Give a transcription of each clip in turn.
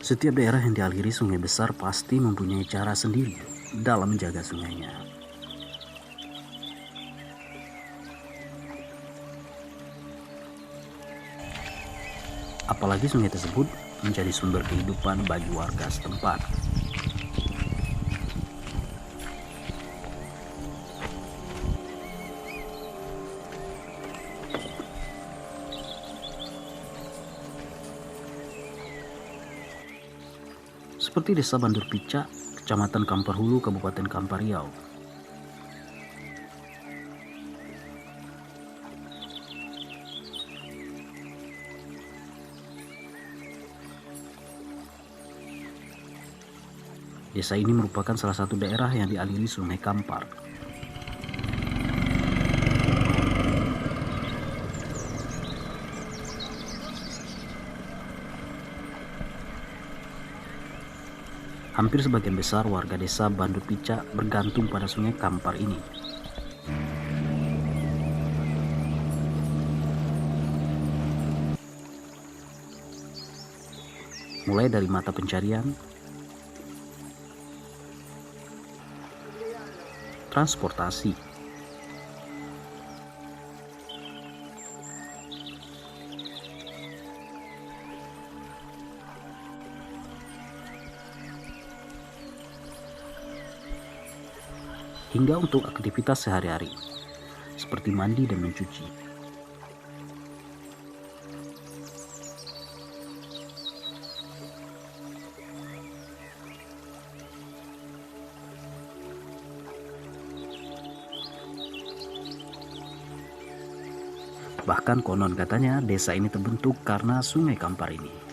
Setiap daerah yang dialiri sungai besar pasti mempunyai cara sendiri dalam menjaga sungainya. Apalagi sungai tersebut menjadi sumber kehidupan bagi warga setempat. Seperti Desa Bandur Picak, Kecamatan Kampar Hulu, Kabupaten Kampar Riau. Desa ini merupakan salah satu daerah yang dialiri Sungai Kampar. Hampir sebagian besar warga desa Bandur Picak bergantung pada Sungai Kampar ini. Mulai dari mata pencarian, transportasi, hingga untuk aktivitas sehari-hari, seperti mandi dan mencuci. Bahkan konon katanya desa ini terbentuk karena Sungai Kampar ini.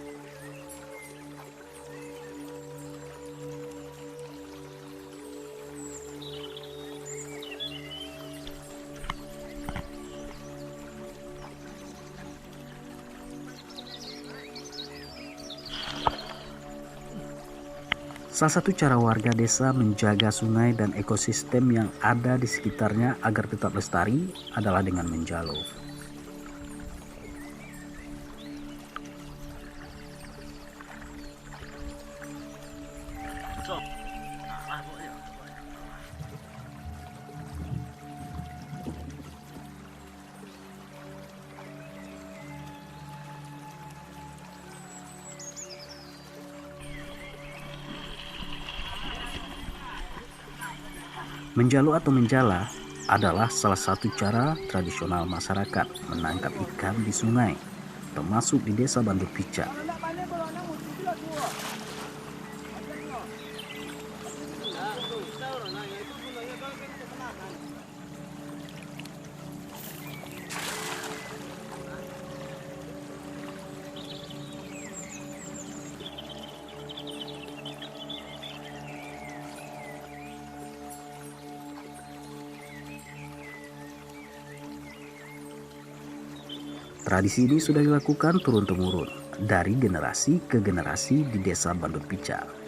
Salah satu cara warga desa menjaga sungai dan ekosistem yang ada di sekitarnya agar tetap lestari adalah dengan menjalo. Menjalo atau menjala adalah salah satu cara tradisional masyarakat menangkap ikan di sungai, termasuk di Desa Bandur Picak. Tradisi ini sudah dilakukan turun-temurun dari generasi ke generasi di Desa Bandur Picak.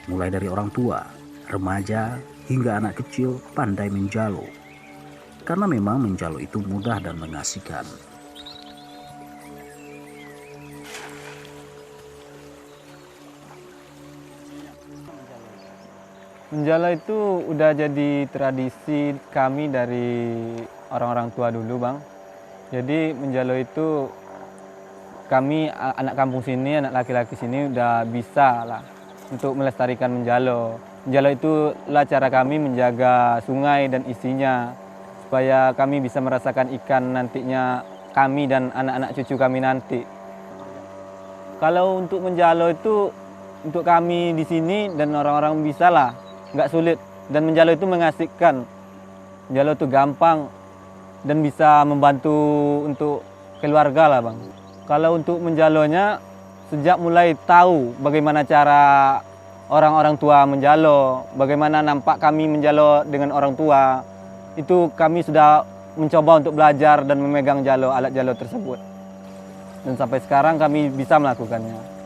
Mulai dari orang tua, remaja, hingga anak kecil pandai menjalo. Karena memang menjalo itu mudah dan mengasihkan. Menjala itu udah jadi tradisi kami dari orang-orang tua dulu, Bang. Jadi menjalo itu kami anak kampung sini, anak laki-laki sini udah bisa lah untuk melestarikan menjalo. Menjalo itu lah cara kami menjaga sungai dan isinya supaya kami bisa merasakan ikan nantinya kami dan anak-anak cucu kami nanti. Kalau untuk menjalo itu untuk kami di sini dan orang-orang bisa lah, nggak sulit, dan menjalo itu mengasihkan. Menjalo itu gampang, dan bisa membantu untuk keluarga lah Bang. Kalau untuk menjalonya, sejak mulai tahu bagaimana cara orang-orang tua menjalo, bagaimana nampak kami menjalo dengan orang tua, itu kami sudah mencoba untuk belajar dan memegang jalo, alat jalo tersebut. Dan sampai sekarang kami bisa melakukannya.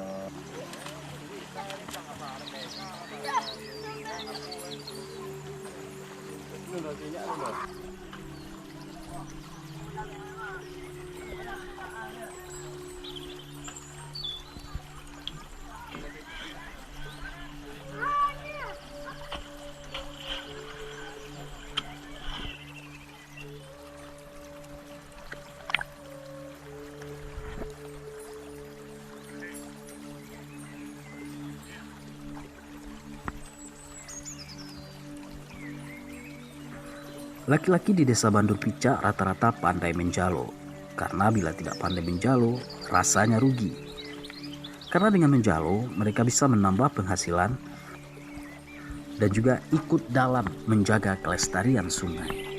Laki-laki di desa Bandur Picak rata-rata pandai menjalo, karena bila tidak pandai menjalo, rasanya rugi. Karena dengan menjalo, mereka bisa menambah penghasilan dan juga ikut dalam menjaga kelestarian sungai.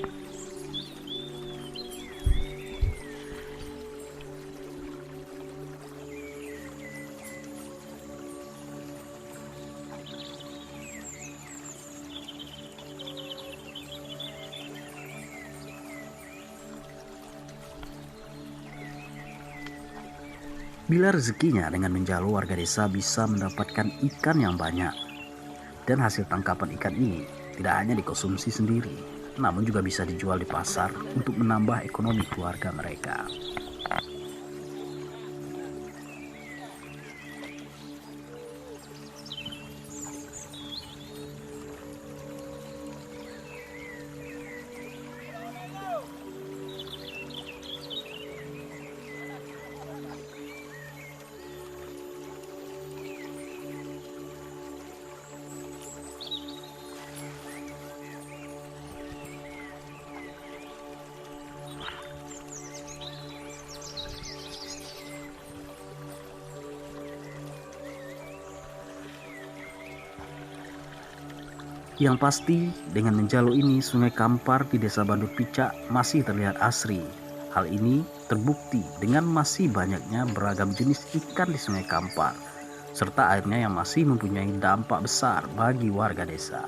Bila rezekinya dengan menjalo, warga desa bisa mendapatkan ikan yang banyak. Dan hasil tangkapan ikan ini tidak hanya dikonsumsi sendiri, namun juga bisa dijual di pasar untuk menambah ekonomi keluarga mereka. Yang pasti, dengan menjalo ini, Sungai Kampar di Desa Bandur Picak masih terlihat asri. Hal ini terbukti dengan masih banyaknya beragam jenis ikan di Sungai Kampar, serta airnya yang masih mempunyai dampak besar bagi warga desa.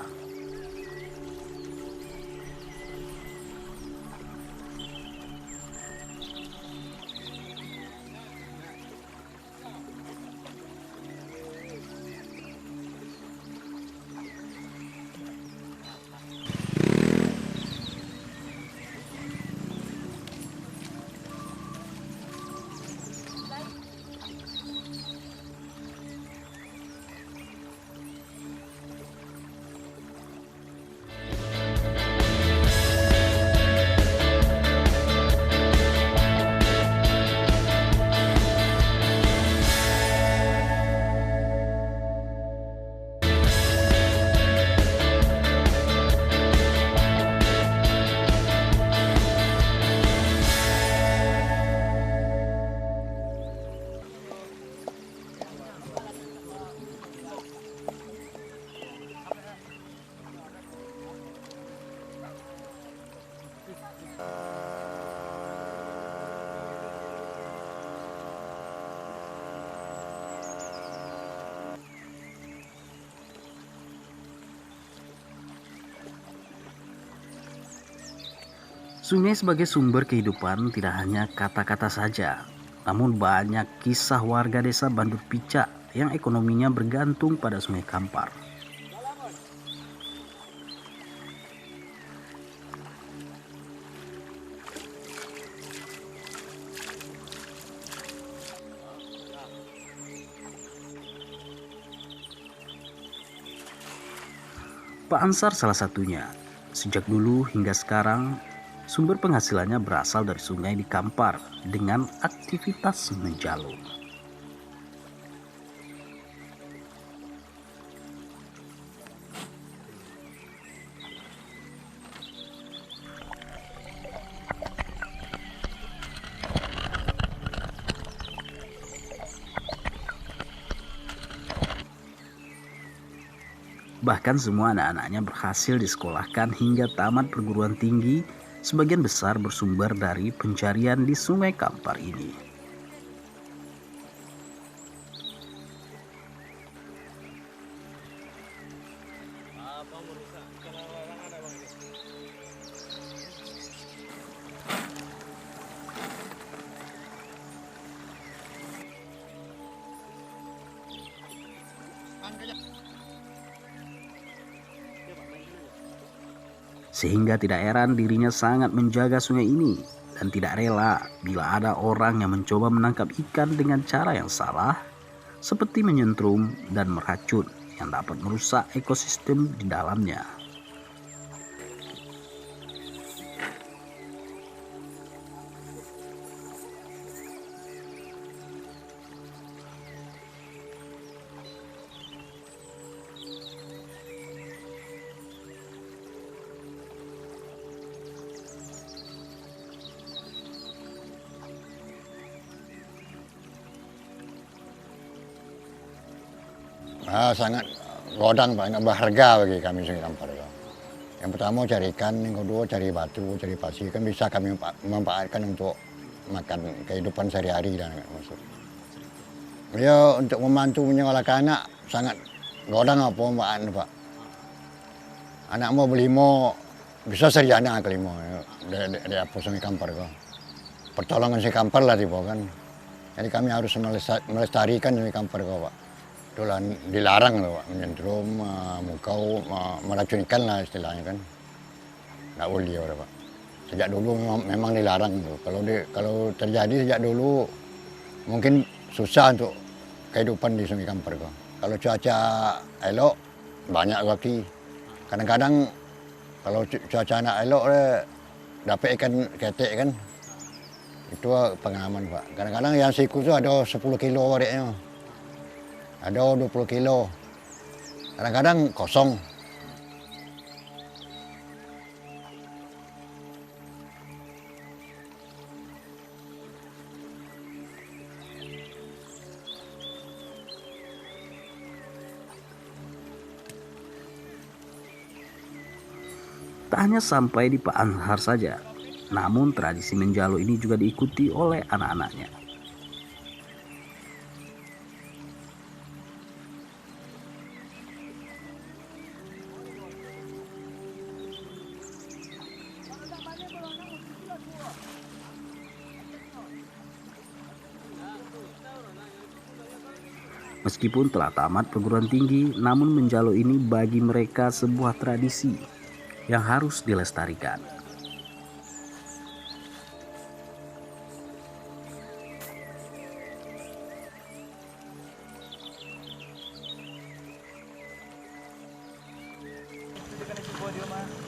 Sungai sebagai sumber kehidupan tidak hanya kata-kata saja, namun banyak kisah warga desa Bandur Picak yang ekonominya bergantung pada Sungai Kampar. Pak Ansar salah satunya. Sejak dulu hingga sekarang, sumber penghasilannya berasal dari sungai di Kampar dengan aktivitas menjalo. Bahkan semua anak-anaknya berhasil disekolahkan hingga tamat perguruan tinggi, sebagian besar bersumber dari pencarian di Sungai Kampar ini. Sehingga tidak heran dirinya sangat menjaga sungai ini dan tidak rela bila ada orang yang mencoba menangkap ikan dengan cara yang salah, seperti menyentrum dan meracun yang dapat merusak ekosistem di dalamnya. Sangat godang, banyak berharga bagi kami Sungai Kampar. Yang pertama cari ikan, yang kedua cari batu, cari pasir, kan bisa kami memanfaatkan untuk makan kehidupan sehari-hari dan maksud. Ya untuk membantu menyekolahkan anak sangat godang apa mbak Pak. Anak mau berlima bisa sarjana kelima dari apa Sungai Kampar kok. Pertolongan Sungai Kampar lah tiba kan. Jadi kami harus melestarikan Sungai Kampar kok Pak. Itulah dilarang loh Pak, menyentrum, mukau, meracun ikan lah istilahnya kan. Nggak boleh ya Pak. Sejak dulu memang dilarang tuh. Kalau terjadi sejak dulu mungkin susah untuk kehidupan di Sungai Kampar kok. Kalau cuaca elok banyak lagi. Kadang-kadang kalau cuaca anak elok dapat ikan ketek kan. Itu pengalaman Pak. Kadang-kadang yang siku itu ada 10 kilo wariknya. Ada 20 kilo. Kadang-kadang kosong. Tak hanya sampai di Pak Anhar saja, namun tradisi menjalo ini juga diikuti oleh anak-anaknya. Meskipun telah tamat perguruan tinggi, namun menjalo ini bagi mereka sebuah tradisi yang harus dilestarikan.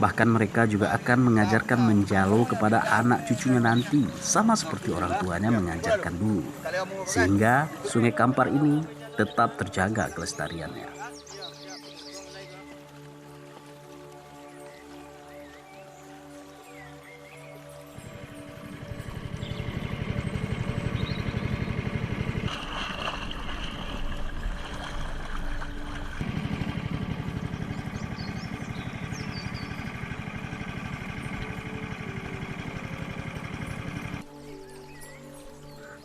Bahkan mereka juga akan mengajarkan menjalo kepada anak cucunya nanti, sama seperti orang tuanya mengajarkan dulu. Sehingga Sungai Kampar ini tetap terjaga kelestariannya.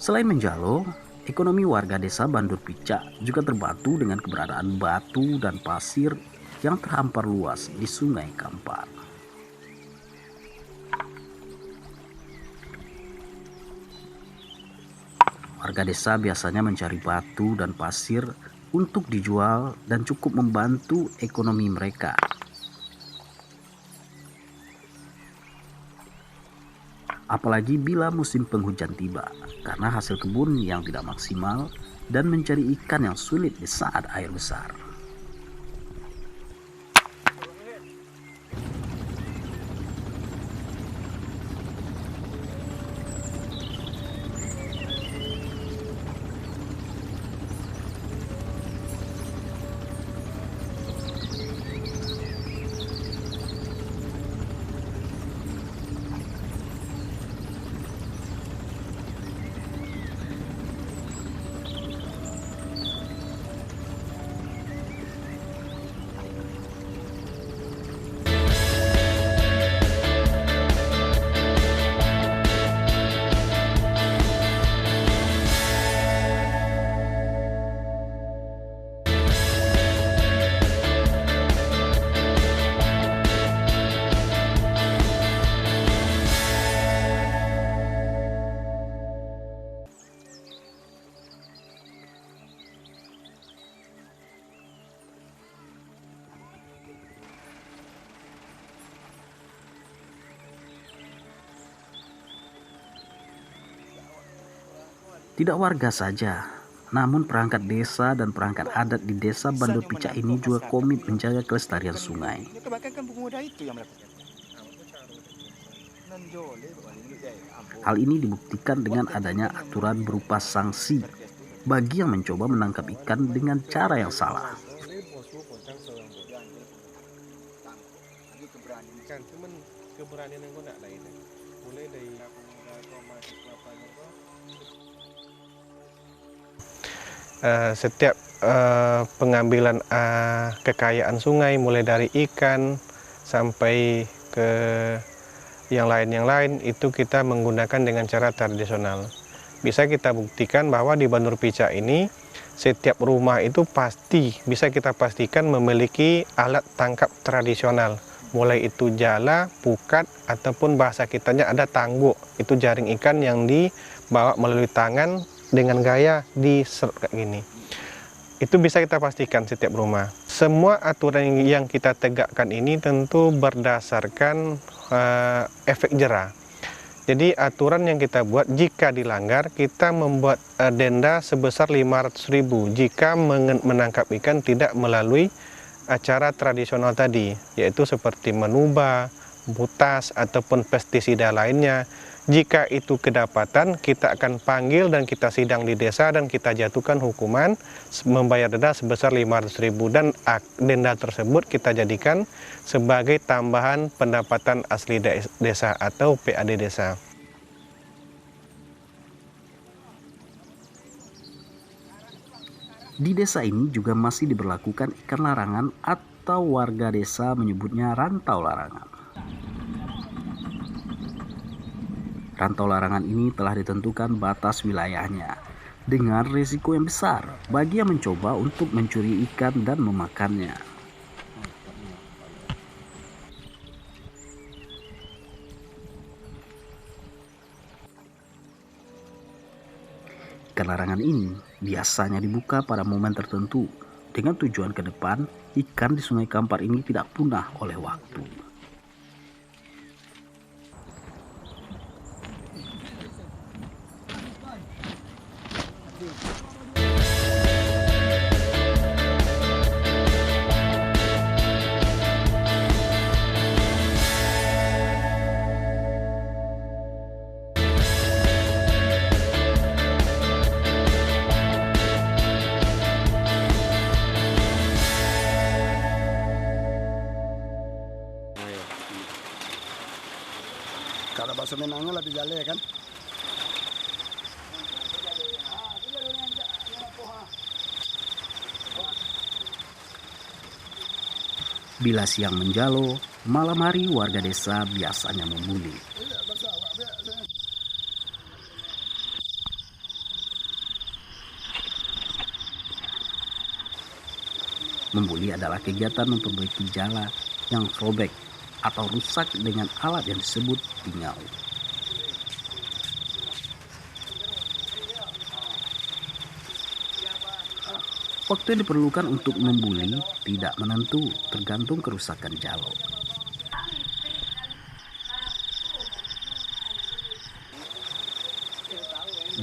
Selain menjalo, ekonomi warga desa Bandur Picak juga terbantu dengan keberadaan batu dan pasir yang terhampar luas di Sungai Kampar. Warga desa biasanya mencari batu dan pasir untuk dijual dan cukup membantu ekonomi mereka. Apalagi bila musim penghujan tiba, karena hasil kebun yang tidak maksimal dan mencari ikan yang sulit di saat air besar. Tidak warga saja, namun perangkat desa dan perangkat adat di desa Bandur Picak ini juga komit menjaga kelestarian sungai. Kebanyakan pemuda itu yang melakukan. Hal ini dibuktikan dengan adanya aturan berupa sanksi bagi yang mencoba menangkap ikan dengan cara yang salah. Setiap pengambilan kekayaan sungai, mulai dari ikan sampai ke yang lain itu kita menggunakan dengan cara tradisional. Bisa kita buktikan bahwa di Bandur Picak ini setiap rumah itu pasti bisa kita pastikan memiliki alat tangkap tradisional, mulai itu jala, pukat, ataupun bahasa kitanya ada tangguk, itu jaring ikan yang dibawa melalui tangan dengan gaya diserut kayak gini. Itu bisa kita pastikan setiap rumah. Semua aturan yang kita tegakkan ini tentu berdasarkan efek jera. Jadi aturan yang kita buat jika dilanggar kita membuat denda sebesar 500.000 jika menangkap ikan tidak melalui cara tradisional tadi, yaitu seperti menuba, butas ataupun pestisida lainnya. Jika itu kedapatan, kita akan panggil dan kita sidang di desa dan kita jatuhkan hukuman membayar denda sebesar 500.000 dan denda tersebut kita jadikan sebagai tambahan pendapatan asli desa atau PAD desa. Di desa ini juga masih diberlakukan ikan larangan atau warga desa menyebutnya rantau larangan. Rantau larangan ini telah ditentukan batas wilayahnya dengan risiko yang besar bagi yang mencoba untuk mencuri ikan dan memakannya. Ikan larangan ini biasanya dibuka pada momen tertentu dengan tujuan ke depan ikan di Sungai Kampar ini tidak punah oleh waktu. Kalau bahasa Minangnya lebih jale kan? Bila siang menjalo, malam hari warga desa biasanya membuli. Membuli adalah kegiatan memperbaiki jala yang robek atau rusak dengan alat yang disebut tingau. Waktu yang diperlukan untuk membuli tidak menentu, tergantung kerusakan jalo.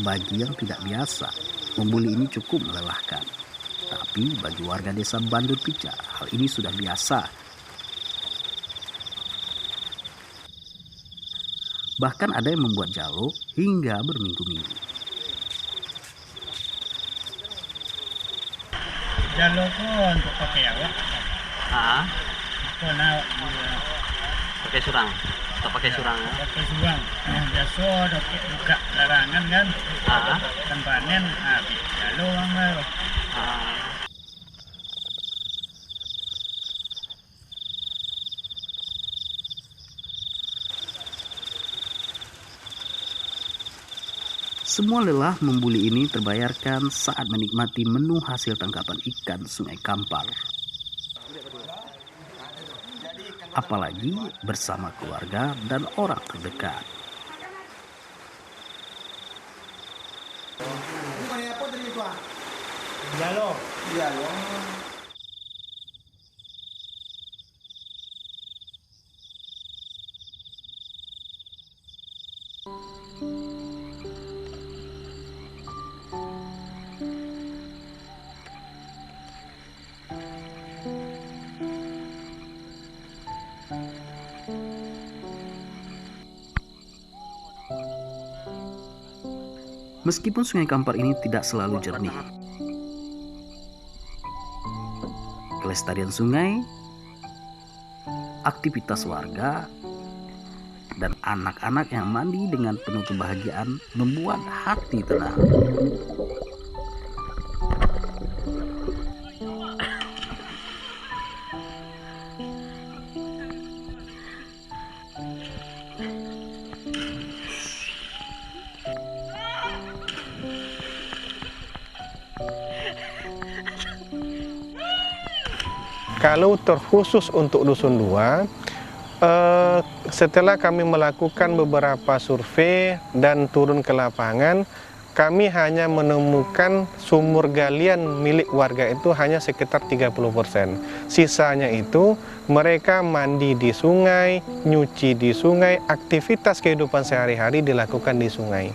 Bagi yang tidak biasa, membuli ini cukup melelahkan. Tapi bagi warga desa Bandur Picak, hal ini sudah biasa. Bahkan ada yang membuat jalo hingga berminggu-minggu. Jalo ko untuk pakai awak. Ko na Pakai surang atau pakai surang ya? pakai suang. Biasa dokter buka larangan kan. Kan panen habis jalo ang Semua lelah membuli ini terbayarkan saat menikmati menu hasil tangkapan ikan Sungai Kampar. Apalagi bersama keluarga dan orang terdekat. jalo. Meskipun Sungai Kampar ini tidak selalu jernih, kelestarian sungai, aktivitas warga, dan anak-anak yang mandi dengan penuh kebahagiaan membuat hati tenang. Kalau terkhusus untuk Dusun 2, setelah kami melakukan beberapa survei dan turun ke lapangan, kami hanya menemukan sumur galian milik warga itu hanya sekitar 30%. Sisanya itu mereka mandi di sungai, nyuci di sungai, aktivitas kehidupan sehari-hari dilakukan di sungai.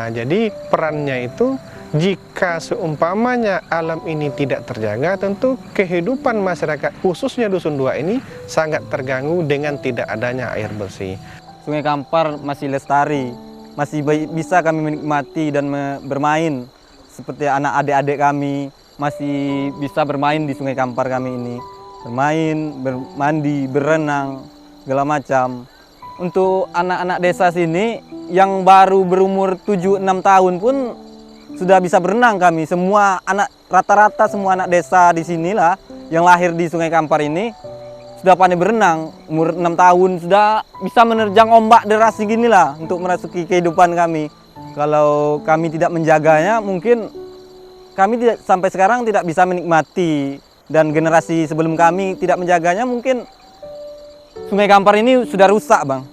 Jadi perannya itu, jika seumpamanya alam ini tidak terjaga, tentu kehidupan masyarakat khususnya Dusun 2 ini sangat terganggu dengan tidak adanya air bersih. Sungai Kampar masih lestari, masih bisa kami menikmati dan bermain seperti anak adik-adik kami masih bisa bermain di Sungai Kampar kami ini. Bermain, bermandi, berenang, segala macam. Untuk anak-anak desa sini yang baru berumur 7-6 tahun pun sudah bisa berenang kami. Semua anak, rata-rata semua anak desa di sinilah yang lahir di Sungai Kampar ini sudah pandai berenang. Umur 6 tahun sudah bisa menerjang ombak deras seginilah untuk merasuki kehidupan kami. Kalau kami tidak menjaganya, mungkin kami tidak, sampai sekarang tidak bisa menikmati, dan generasi sebelum kami tidak menjaganya, mungkin Sungai Kampar ini sudah rusak, Bang.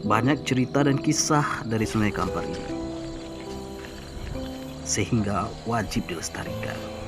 Banyak cerita dan kisah dari Sungai Kampar ini, sehingga wajib dilestarikan.